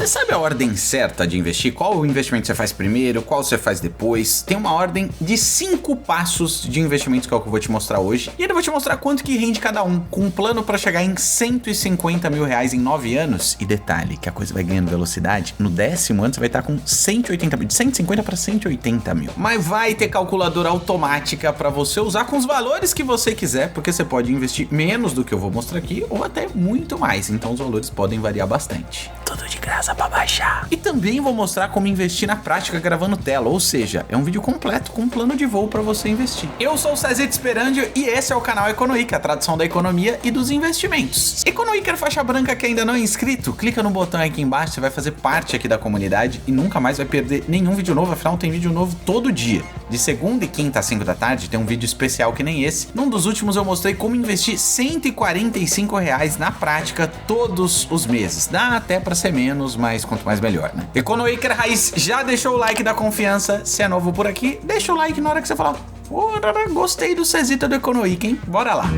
Você sabe a ordem certa de investir? Qual investimento você faz primeiro, qual você faz depois? Tem uma ordem de 5 passos de investimentos que é o que eu vou te mostrar hoje. E ainda vou te mostrar quanto que rende cada um, com um plano para chegar em 150 mil reais em 9 anos. E detalhe, que a coisa vai ganhando velocidade. No 10º ano você vai estar com 180 mil, de 150 para 180 mil. Mas vai ter calculadora automática para você usar com os valores que você quiser, porque você pode investir menos do que eu vou mostrar aqui ou até muito mais. Então os valores podem variar bastante. Tudo de graça para baixar. E também vou mostrar como investir na prática gravando tela, ou seja, é um vídeo completo com um plano de voo para você investir. Eu sou o Cezito Sperandio e esse é o canal Economic, a tradução da economia e dos investimentos. Economic faixa branca que ainda não é inscrito, clica no botão aqui embaixo, você vai fazer parte aqui da comunidade e nunca mais vai perder nenhum vídeo novo, afinal tem vídeo novo todo dia. De segunda e quinta às 5 da tarde tem um vídeo especial que nem esse. Num dos últimos eu mostrei como investir R$145 na prática todos os meses. Dá até pra ser menos, mas quanto mais melhor, né? Economic Raiz, já deixou o like da confiança? Se é novo por aqui, deixa o like na hora que você falar: gostei do Cezito do Economic, hein? Bora lá!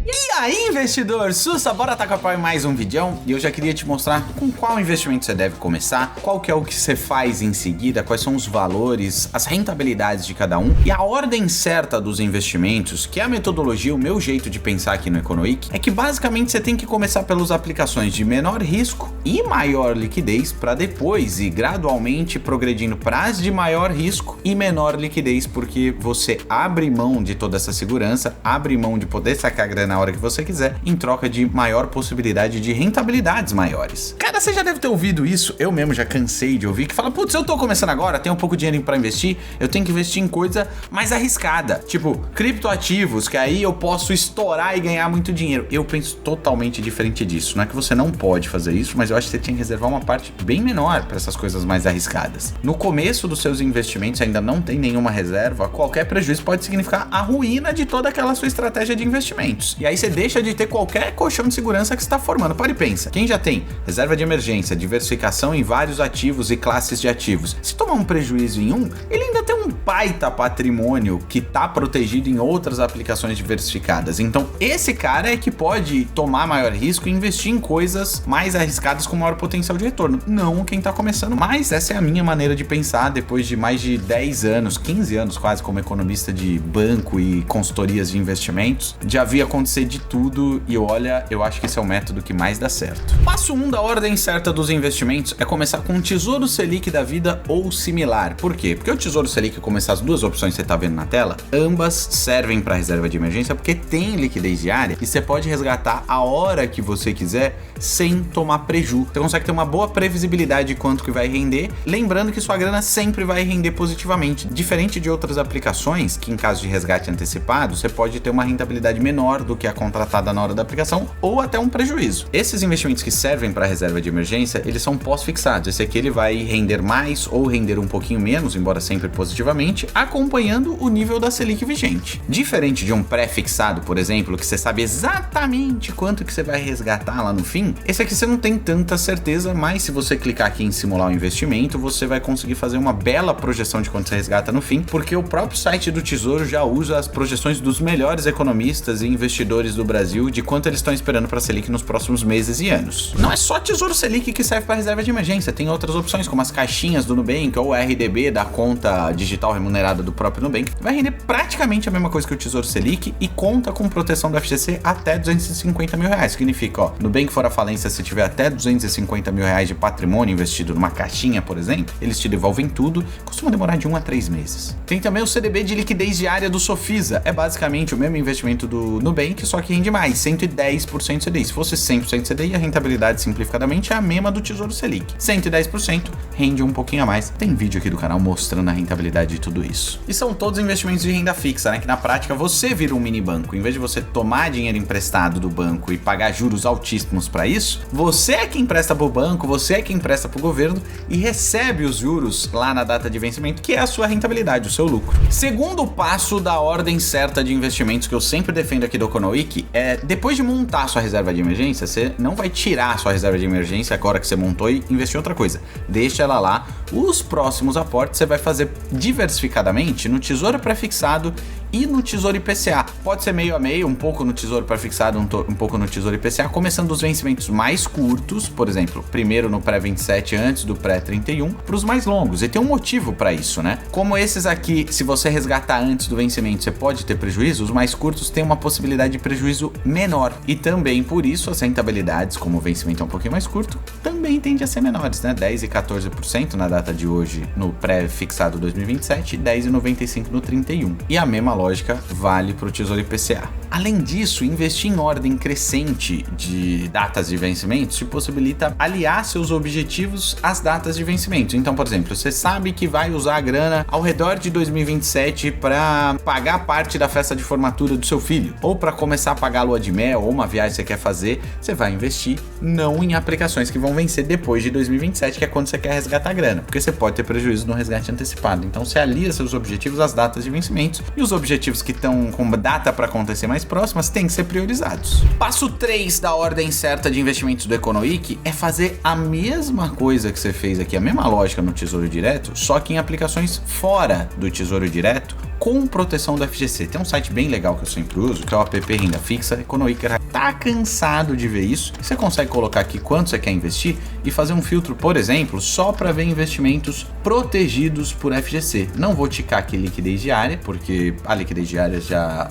E aí, investidor, sussa, bora tacar pau em mais um videão. E eu já queria te mostrar com qual investimento você deve começar, qual que é o que você faz em seguida, quais são os valores, as rentabilidades de cada um e a ordem certa dos investimentos, que é a metodologia, o meu jeito de pensar aqui no Economic, é que basicamente você tem que começar pelas aplicações de menor risco e maior liquidez para depois ir gradualmente progredindo para as de maior risco e menor liquidez, porque você abre mão de toda essa segurança, abre mão de poder sacar grana na hora que você quiser, em troca de maior possibilidade de rentabilidades maiores. Cara, você já deve ter ouvido isso, eu mesmo já cansei de ouvir, que fala: putz, eu tô começando agora, tenho um pouco de dinheiro pra investir, eu tenho que investir em coisa mais arriscada, tipo criptoativos, que aí eu posso estourar e ganhar muito dinheiro. Eu penso totalmente diferente disso. Não é que você não pode fazer isso, mas eu acho que você tinha que reservar uma parte bem menor para essas coisas mais arriscadas. No começo dos seus investimentos ainda não tem nenhuma reserva, qualquer prejuízo pode significar a ruína de toda aquela sua estratégia de investimentos. E aí você deixa de ter qualquer colchão de segurança que você está formando. Para e pensa, quem já tem reserva de emergência, diversificação em vários ativos e classes de ativos, se tomar um prejuízo em um, ele ainda tem um baita patrimônio que está protegido em outras aplicações diversificadas. Então esse cara é que pode tomar maior risco e investir em coisas mais arriscadas com maior potencial de retorno, não quem está começando. Mas essa é a minha maneira de pensar depois de mais de 10 anos, 15 anos quase como economista de banco e consultorias de investimentos. Já vi acontecer de tudo e olha, eu acho que esse é o método que mais dá certo. Passo 1 da ordem certa dos investimentos é começar com um Tesouro Selic da vida ou similar. Por quê? Porque o Tesouro Selic, como essas duas opções que você está vendo na tela, ambas servem para reserva de emergência porque tem liquidez diária e você pode resgatar a hora que você quiser sem tomar preju. Você consegue ter uma boa previsibilidade de quanto que vai render, lembrando que sua grana sempre vai render positivamente. Diferente de outras aplicações, que em caso de resgate antecipado, você pode ter uma rentabilidade menor do que a contratada na hora da aplicação ou até um prejuízo. Esses investimentos que servem para reserva de emergência, eles são pós-fixados. Esse aqui ele vai render mais ou render um pouquinho menos, embora sempre positivamente, acompanhando o nível da Selic vigente. Diferente de um pré-fixado, por exemplo, que você sabe exatamente quanto que você vai resgatar lá no fim, esse aqui você não tem tanta certeza, mas se você clicar aqui em simular o investimento, você vai conseguir fazer uma bela projeção de quanto você resgata no fim, porque o próprio site do Tesouro já usa as projeções dos melhores economistas e investidores do Brasil de quanto eles estão esperando para a Selic nos próximos meses e anos. Não é só Tesouro Selic que serve para reserva de emergência, tem outras opções como as caixinhas do Nubank ou o RDB da conta digital remunerada do próprio Nubank. Vai render praticamente a mesma coisa que o Tesouro Selic e conta com proteção do FGC até 250 mil reais. Significa, ó, Nubank for a falência, se tiver até 250 mil reais de patrimônio investido numa caixinha, por exemplo, eles te devolvem tudo, costuma demorar de 1 a 3 meses. Tem também o CDB de liquidez diária do Sofisa, é basicamente o mesmo investimento do Nubank, só que rende mais, 110% CDI. Se fosse 100% CDI, a rentabilidade simplificadamente é a mesma do Tesouro Selic. 110% rende um pouquinho a mais. Tem vídeo aqui do canal mostrando a rentabilidade de tudo isso. E são todos investimentos de renda fixa, né? Que na prática você vira um mini banco. Em vez de você tomar dinheiro emprestado do banco e pagar juros altíssimos para isso, você é quem empresta pro banco, você é quem empresta pro governo e recebe os juros lá na data de vencimento, que é a sua rentabilidade, o seu lucro. Segundo passo da ordem certa de investimentos que eu sempre defendo aqui do Economic é, depois de montar a sua reserva de emergência, você não vai tirar a sua reserva de emergência agora que você montou e investir em outra coisa. Deixa ela lá Os próximos aportes você vai fazer diversificadamente no Tesouro Prefixado e no Tesouro IPCA. Pode ser meio a meio, um pouco no Tesouro Prefixado, um pouco no Tesouro IPCA, começando dos vencimentos mais curtos, por exemplo, primeiro no pré-27 antes do pré-31, para os mais longos. E tem um motivo para isso, né? Como esses aqui, se você resgatar antes do vencimento, você pode ter prejuízo, os mais curtos têm uma possibilidade de prejuízo menor. E também por isso as rentabilidades, como o vencimento é um pouquinho mais curto, também tende a ser menores, né? 10 e 14% na data de hoje no pré-fixado 2027 e 10,95% no 31. E a mesma lógica vale para o Tesouro IPCA. Além disso, investir em ordem crescente de datas de vencimento te possibilita aliar seus objetivos às datas de vencimento. Então, por exemplo, você sabe que vai usar a grana ao redor de 2027 para pagar parte da festa de formatura do seu filho, ou para começar a pagar a lua de mel, ou uma viagem que você quer fazer, você vai investir não em aplicações que vão vencer depois de 2027, que é quando você quer resgatar a grana, porque você pode ter prejuízo no resgate antecipado. Então, você alia seus objetivos às datas de vencimentos, e os objetivos que estão com data para acontecer mais próximas têm que ser priorizados. Passo 3 da ordem certa de investimentos do Economic é fazer a mesma coisa que você fez aqui, a mesma lógica no Tesouro Direto, só que em aplicações fora do Tesouro Direto, com proteção do FGC. Tem um site bem legal que eu sempre uso, que é o app Renda Fixa. Economic tá cansado de ver isso. Você consegue colocar aqui quanto você quer investir e fazer um filtro, por exemplo, só para ver investimentos protegidos por FGC. Não vou ticar aqui liquidez diária, porque a liquidez diária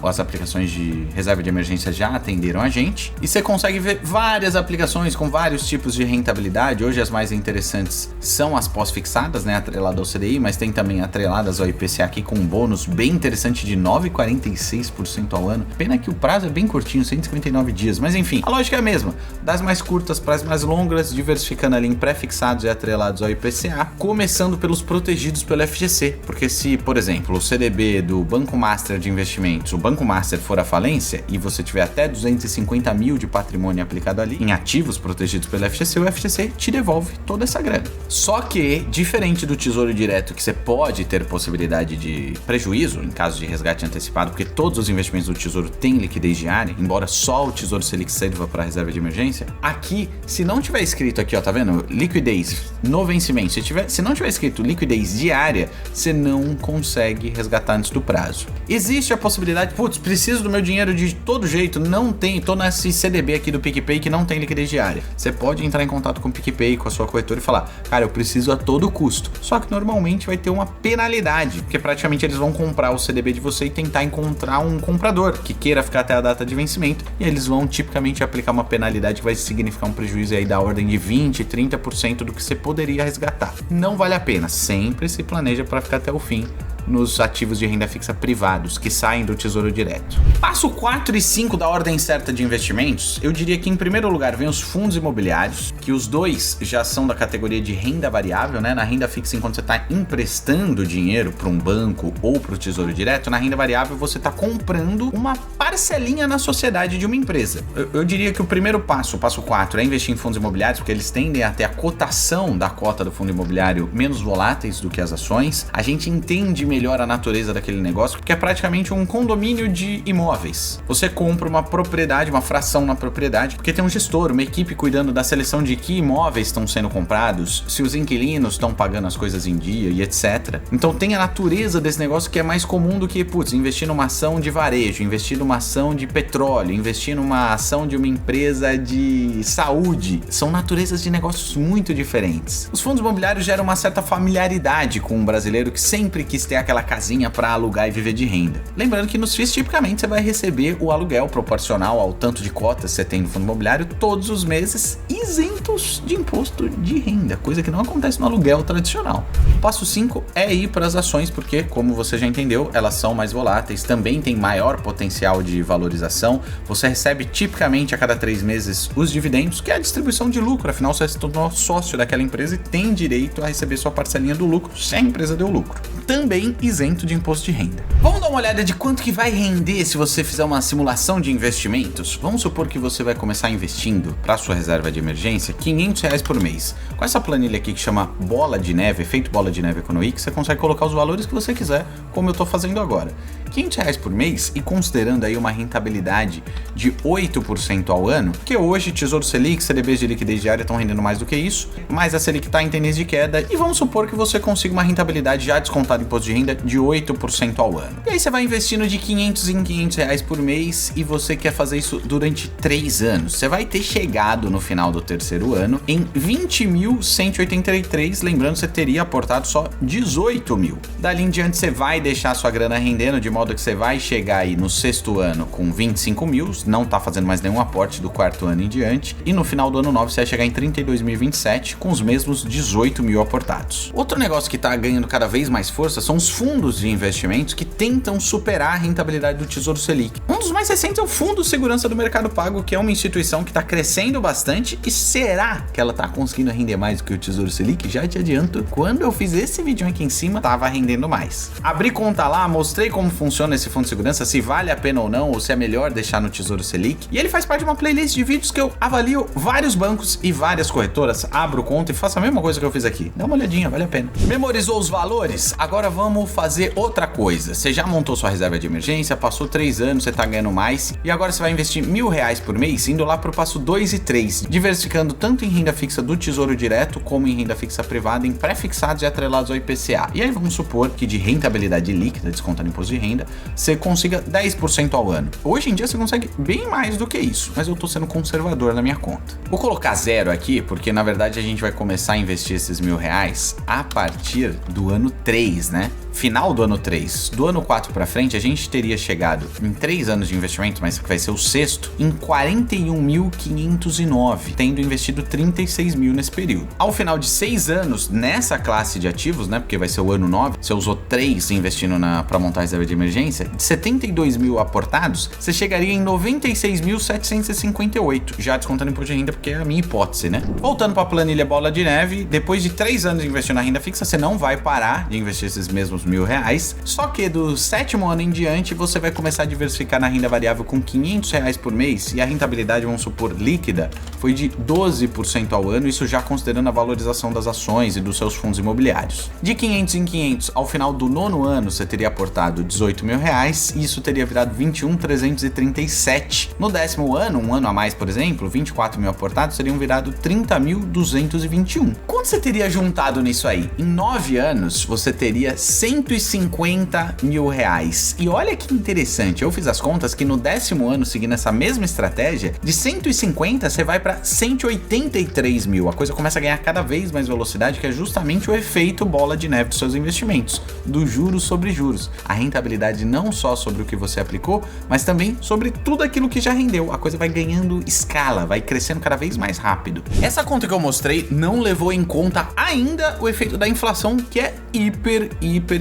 as aplicações de reserva de emergência já atenderam a gente. E você consegue ver várias aplicações com vários tipos de rentabilidade. Hoje as mais interessantes são as pós-fixadas, né, atreladas ao CDI, mas tem também atreladas ao IPCA aqui com um bônus bem interessante de 9,46% ao ano. Pena que o prazo é bem curtinho, 159 dias, mas enfim, a lógica é a mesma. Das mais curtas para as mais longas, diversificando ali em pré-fixados e atrelados ao IPCA, começando pelos protegidos pelo FGC, porque se, por exemplo, o CDB do Banco Master de Investimentos, o Banco Master for à falência e você tiver até 250 mil de patrimônio aplicado ali em ativos protegidos pelo FGC, o FGC te devolve toda essa grana. Só que, diferente do Tesouro Direto, que você pode ter possibilidade de prejuízo em caso de resgate antecipado, porque todos os investimentos do Tesouro têm liquidez diária, embora só o Tesouro Selic sirva para reserva de emergência. Aqui, se não tiver escrito aqui, ó, tá vendo? Liquidez no vencimento. Se não tiver escrito liquidez diária, você não consegue resgatar antes do prazo. Existe a possibilidade, preciso do meu dinheiro de todo jeito, não tem, tô nesse CDB aqui do PicPay que não tem liquidez diária. Você pode entrar em contato com o PicPay, com a sua corretora e falar, cara, eu preciso a todo custo. Só que normalmente vai ter uma penalidade, porque praticamente eles vão comprar o CDB de você e tentar encontrar um comprador que queira ficar até a data de vencimento, e eles vão tipicamente aplicar uma penalidade que vai significar um prejuízo aí da ordem de 20, 30% do que você poderia resgatar. Não vale a pena, sempre se planeja para ficar até o fim nos ativos de renda fixa privados que saem do Tesouro Direto. Passo 4 e 5 da ordem certa de investimentos, eu diria que em primeiro lugar vem os fundos imobiliários, que os dois já são da categoria de renda variável, né? Na renda fixa, enquanto você está emprestando dinheiro para um banco ou para o Tesouro Direto, na renda variável você está comprando uma parcelinha na sociedade de uma empresa. Eu diria que o primeiro passo, o passo 4, é investir em fundos imobiliários, porque eles tendem a ter a cotação da cota do fundo imobiliário menos voláteis do que as ações. A gente entende melhor a natureza daquele negócio, porque é praticamente um condomínio de imóveis. Você compra uma propriedade, uma fração na propriedade, porque tem um gestor, uma equipe cuidando da seleção de que imóveis estão sendo comprados, se os inquilinos estão pagando as coisas em dia e etc. Então tem a natureza desse negócio que é mais comum do que, investir numa ação de varejo, investir numa ação de petróleo, investir numa ação de uma empresa de saúde. São naturezas de negócios muito diferentes. Os fundos imobiliários geram uma certa familiaridade com o brasileiro que sempre quis ter aquela casinha para alugar e viver de renda. Lembrando que nos FIIs, tipicamente, você vai receber o aluguel proporcional ao tanto de cotas que você tem no fundo imobiliário todos os meses, isentos de imposto de renda, coisa que não acontece no aluguel tradicional. O passo 5 é ir para as ações, porque, como você já entendeu, elas são mais voláteis, também tem maior potencial de valorização. Você recebe tipicamente a cada 3 meses os dividendos, que é a distribuição de lucro, afinal você se tornou sócio daquela empresa e tem direito a receber sua parcelinha do lucro se a empresa deu lucro. Também isento de imposto de renda. Vamos dar uma olhada de quanto que vai render se você fizer uma simulação de investimentos? Vamos supor que você vai começar investindo para sua reserva de emergência R$500 por mês. Com essa planilha aqui que chama Bola de Neve, efeito Bola de Neve Economic, você consegue colocar os valores que você quiser, como eu estou fazendo agora. R$500 por mês e considerando aí uma rentabilidade de 8% ao ano, que hoje Tesouro Selic, CDBs de liquidez diária estão rendendo mais do que isso, mas a Selic está em tendência de queda e vamos supor que você consiga uma rentabilidade já descontada em imposto de renda de 8% ao ano. E aí você vai investindo de R$500 em R$500 por mês e você quer fazer isso durante 3 anos. Você vai ter chegado no final do terceiro ano em 20.183, lembrando que você teria aportado só 18 mil. Dali em diante você vai deixar sua grana rendendo, de modo que você vai chegar aí no sexto ano com 25 mil, não tá fazendo mais nenhum aporte do quarto ano em diante, e no final do ano 9 você vai chegar em 32.027 com os mesmos 18 mil aportados. Outro negócio que tá ganhando cada vez mais força são os fundos de investimentos que tentam superar a rentabilidade do Tesouro Selic. Um dos mais recentes é o Fundo de Segurança do Mercado Pago, que é uma instituição que está crescendo bastante, e será que ela tá conseguindo render mais do que o Tesouro Selic? Já te adianto, quando eu fiz esse vídeo aqui em cima, tava rendendo mais. Abri conta lá, mostrei como funciona esse fundo de segurança, se vale a pena ou não, ou se é melhor deixar no Tesouro Selic. E ele faz parte de uma playlist de vídeos que eu avalio vários bancos e várias corretoras, abro conta e faço a mesma coisa que eu fiz aqui. Dá uma olhadinha, vale a pena. Memorizou os valores? Agora vamos fazer outra coisa. Você já montou sua reserva de emergência, passou 3 anos, você tá ganhando mais, e agora você vai investir R$1.000 por mês, indo lá pro passo 2 e 3, diversificando tanto em renda fixa do Tesouro Direto, como em renda fixa privada, em pré-fixados e atrelados ao IPCA. E aí vamos supor que de rentabilidade líquida, descontando imposto de renda, você consiga 10% ao ano. Hoje em dia você consegue bem mais do que isso, mas eu tô sendo conservador na minha conta. Vou colocar 0 aqui, porque na verdade a gente vai começar a investir esses R$1.000 a partir do ano 3, né? Final do ano 3. Do ano 4 para frente, a gente teria chegado em 3 anos de investimento, mas que vai ser o sexto, em 41.509, tendo investido 36 mil nesse período. Ao final de 6 anos, nessa classe de ativos, né, porque vai ser o ano 9, você usou 3 investindo para montar a reserva de emergência, de 72 mil aportados, você chegaria em 96.758, já descontando imposto de renda, porque é a minha hipótese, né? Voltando para a planilha bola de neve, depois de 3 anos de investir na renda fixa, você não vai parar de investir esses mesmos R$1.000, só que do 7º ano em diante você vai começar a diversificar na renda variável com R$500 por mês e a rentabilidade, vamos supor, líquida, foi de 12% ao ano, isso já considerando a valorização das ações e dos seus fundos imobiliários. De 500 em 500, ao final do 9º ano você teria aportado R$18.000 e isso teria virado 21.337. No 10º ano, um ano a mais, por exemplo, 24 mil aportados teriam virado 30.221. Quanto você teria juntado nisso aí? Em 9 anos você teria R$150.000. E olha que interessante, eu fiz as contas que no 10º ano, seguindo essa mesma estratégia, de 150 você vai para 183 mil. A coisa começa a ganhar cada vez mais velocidade, que é justamente o efeito bola de neve dos seus investimentos, do juros sobre juros. A rentabilidade não só sobre o que você aplicou, mas também sobre tudo aquilo que já rendeu. A coisa vai ganhando escala, vai crescendo cada vez mais rápido. Essa conta que eu mostrei não levou em conta ainda o efeito da inflação, que é hiper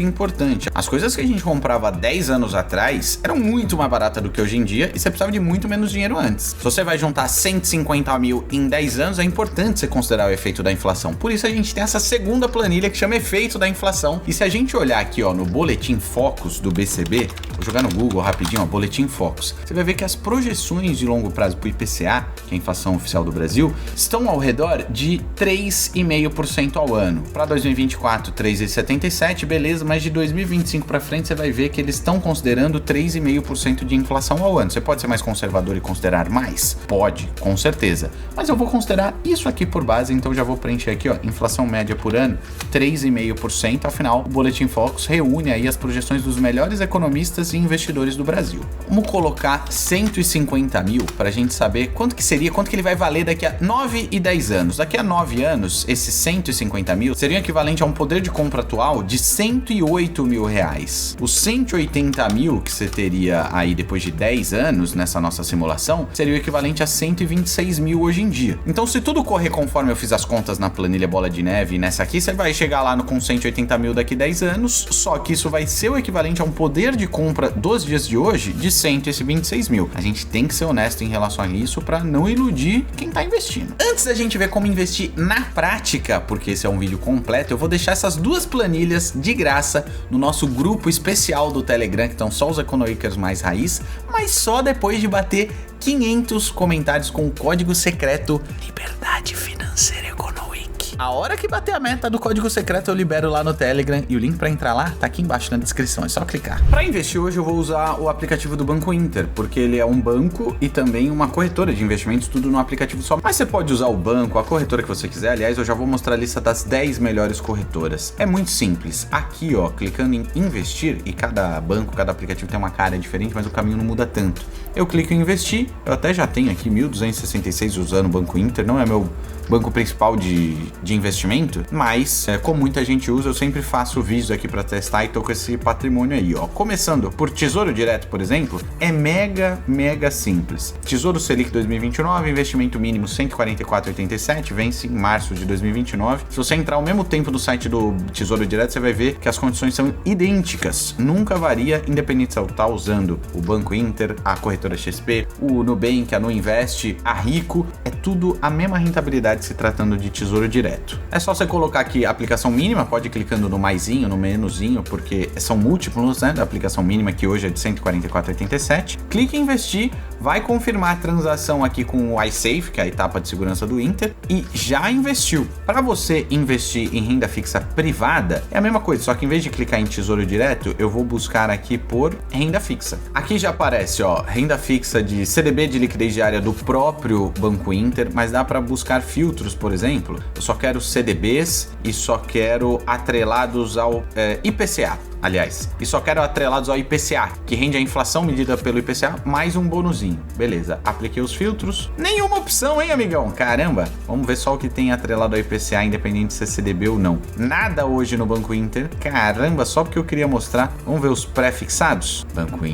importante. As coisas que a gente comprava 10 anos atrás eram muito mais baratas do que hoje em dia e você precisava de muito menos dinheiro antes. Se você vai juntar 150 mil em 10 anos, é importante você considerar o efeito da inflação. Por isso a gente tem essa segunda planilha que chama efeito da inflação. E se a gente olhar aqui, ó, no Boletim Focus do BCB, vou jogar no Google rapidinho, ó, Boletim Focus, você vai ver que as projeções de longo prazo para o IPCA, que é a inflação oficial do Brasil, estão ao redor de 3,5% ao ano. Para 2024, 3,77%, beleza, mas de 2025 para frente você vai ver que eles estão considerando 3,5% de inflação ao ano. Você pode ser mais conservador e considerar mais? Pode, com certeza. Mas eu vou considerar isso aqui por base, então já vou preencher aqui, ó, inflação média por ano, 3,5%. Afinal, o Boletim Focus reúne aí as projeções dos melhores economistas e investidores do Brasil. Vamos colocar 150 mil para a gente saber quanto que seria, quanto que ele vai valer daqui a 9 e 10 anos. Daqui a 9 anos, esses 150 mil seriam equivalente a um poder de compra atual de R$108.000. Os 180 mil que você teria aí depois de 10 anos nessa nossa simulação seria o equivalente a 126 mil hoje em dia. Então, se tudo correr conforme eu fiz as contas na planilha bola de neve e nessa aqui, você vai chegar lá com 180 mil daqui a 10 anos, só que isso vai ser o equivalente a um poder de compra dos dias de hoje de 126 mil. A gente tem que ser honesto em relação a isso para não iludir quem está investindo. Antes da gente ver como investir na prática, porque esse é um vídeo completo, eu vou deixar essas duas planilhas de graça no nosso grupo especial do Telegram, que estão só os economakers mais raiz, mas só depois de bater 500 comentários com o código secreto Liberdade Financeira Economic. A hora que bater a meta do código secreto eu libero lá no Telegram e o link pra entrar lá tá aqui embaixo na descrição, é só clicar. Pra investir hoje eu vou usar o aplicativo do Banco Inter, porque ele é um banco e também uma corretora de investimentos, tudo no aplicativo só. Mas você pode usar o banco, a corretora que você quiser. Aliás, eu já vou mostrar a lista das 10 melhores corretoras. É muito simples. Aqui, ó, clicando em investir, e cada banco, cada aplicativo tem uma cara diferente, mas o caminho não muda tanto. Eu clico em investir, eu até já tenho aqui 1.266 usando o Banco Inter, não é meu banco principal de investimento, mas como muita gente usa, eu sempre faço vídeos aqui para testar e tô com esse patrimônio aí, ó. Começando por Tesouro Direto, por exemplo, é mega simples. Tesouro Selic 2029, investimento mínimo 144,87, vence em março de 2029. Se você entrar ao mesmo tempo no site do Tesouro Direto, você vai ver que as condições são idênticas, nunca varia, independente se você tá usando o Banco Inter, a corretora XP, o Nubank, a Nuinvest, a Rico, é tudo a mesma rentabilidade se tratando de Tesouro Direto. É só você colocar aqui a aplicação mínima, pode ir clicando no maisinho, no menuzinho, porque são múltiplos, né, da aplicação mínima, que hoje é de 144,87. Clique em investir, vai confirmar a transação aqui com o iSafe, que é a etapa de segurança do Inter, e já investiu. Para você investir em renda fixa privada, é a mesma coisa, só que em vez de clicar em Tesouro Direto, eu vou buscar aqui por renda fixa. Aqui já aparece, ó, renda fixa de CDB de liquidez diária do próprio Banco Inter, mas dá para buscar filtros, por exemplo. Eu só quero CDBs e só quero atrelados ao IPCA. Aliás, e só quero atrelados ao IPCA, que rende a inflação medida pelo IPCA, mais um bonuzinho. Beleza, apliquei os filtros. Nenhuma opção, hein, amigão? Caramba, vamos ver só o que tem atrelado ao IPCA, independente se é CDB ou não. Nada hoje no Banco Inter. Caramba, só porque eu queria mostrar. Vamos ver os pré-fixados? Banco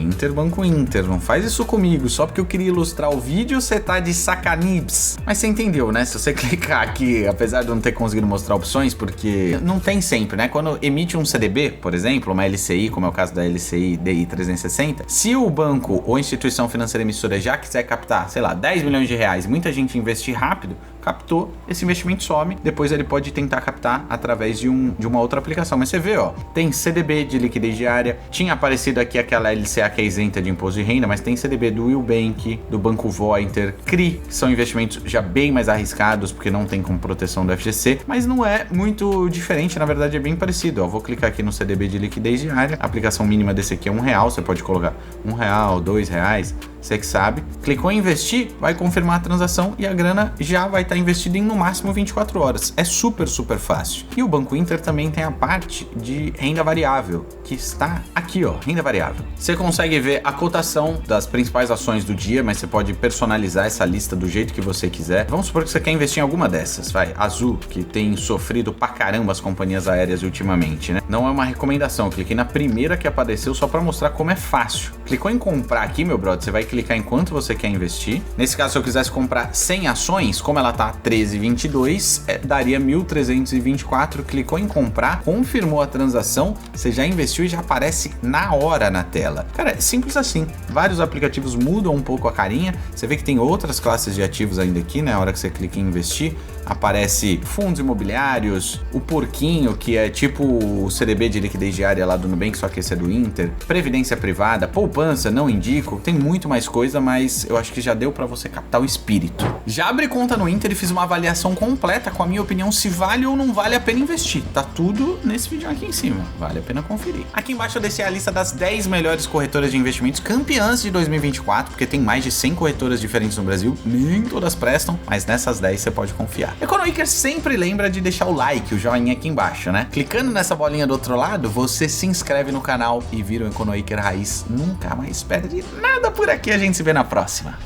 Inter, não faz isso comigo. Só porque eu queria ilustrar o vídeo, você tá de sacanibs. Mas você entendeu, né? Se você clicar aqui, apesar de eu não ter conseguido mostrar opções, porque não tem sempre, né? Quando emite um CDB, por exemplo, uma LCI, como é o caso da LCI DI 360, se o banco ou instituição financeira emissora já quiser captar, sei lá, 10 milhões de reais, muita gente investir rápido, captou, esse investimento some, depois ele pode tentar captar através de uma outra aplicação. Mas você vê, ó, tem CDB de liquidez diária, tinha aparecido aqui aquela LCA que é isenta de imposto de renda, mas tem CDB do Will Bank, do Banco Vointer, CRI, que são investimentos já bem mais arriscados, porque não tem como proteção do FGC, mas não é muito diferente, na verdade é bem parecido, ó. Vou clicar aqui no CDB de liquidez diária, a aplicação mínima desse aqui é R$1, você pode colocar R$1, R$2, você que sabe. Clicou em investir, vai confirmar a transação e a grana já vai estar investida em no máximo 24 horas. É super fácil. E o Banco Inter também tem a parte de renda variável, que está aqui, ó, renda variável. Você consegue ver a cotação das principais ações do dia, mas você pode personalizar essa lista do jeito que você quiser. Vamos supor que você quer investir em alguma dessas, vai, Azul, que tem sofrido pra caramba as companhias aéreas ultimamente, né? Não é uma recomendação, eu cliquei na primeira que apareceu só para mostrar como é fácil. Clicou em comprar aqui, meu brother, você vai clicar em quanto você quer investir. Nesse caso, se eu quisesse comprar 100 ações, como ela tá 13,22, daria 1.324. Clicou em comprar, confirmou a transação, você já investiu e já aparece na hora na tela. Cara, é simples assim. Vários aplicativos mudam um pouco a carinha. Você vê que tem outras classes de ativos ainda aqui, né? Na hora que você clica em investir, aparece fundos imobiliários, o porquinho, que é tipo o CDB de liquidez diária lá do Nubank, só que esse é do Inter, previdência privada, poupança, não indico, tem muito mais coisa, mas eu acho que já deu pra você captar o espírito. Já abri conta no Inter e fiz uma avaliação completa com a minha opinião se vale ou não vale a pena investir. Tá tudo nesse vídeo aqui em cima, vale a pena conferir. Aqui embaixo eu deixei a lista das 10 melhores corretoras de investimentos campeãs de 2024, porque tem mais de 100 corretoras diferentes no Brasil, nem todas prestam, mas nessas 10 você pode confiar. EconoIker sempre lembra de deixar o like, o joinha aqui embaixo, né? Clicando nessa bolinha do outro lado, você se inscreve no canal e vira um EconoIker raiz. Nunca mais perde nada por aqui, a gente se vê na próxima.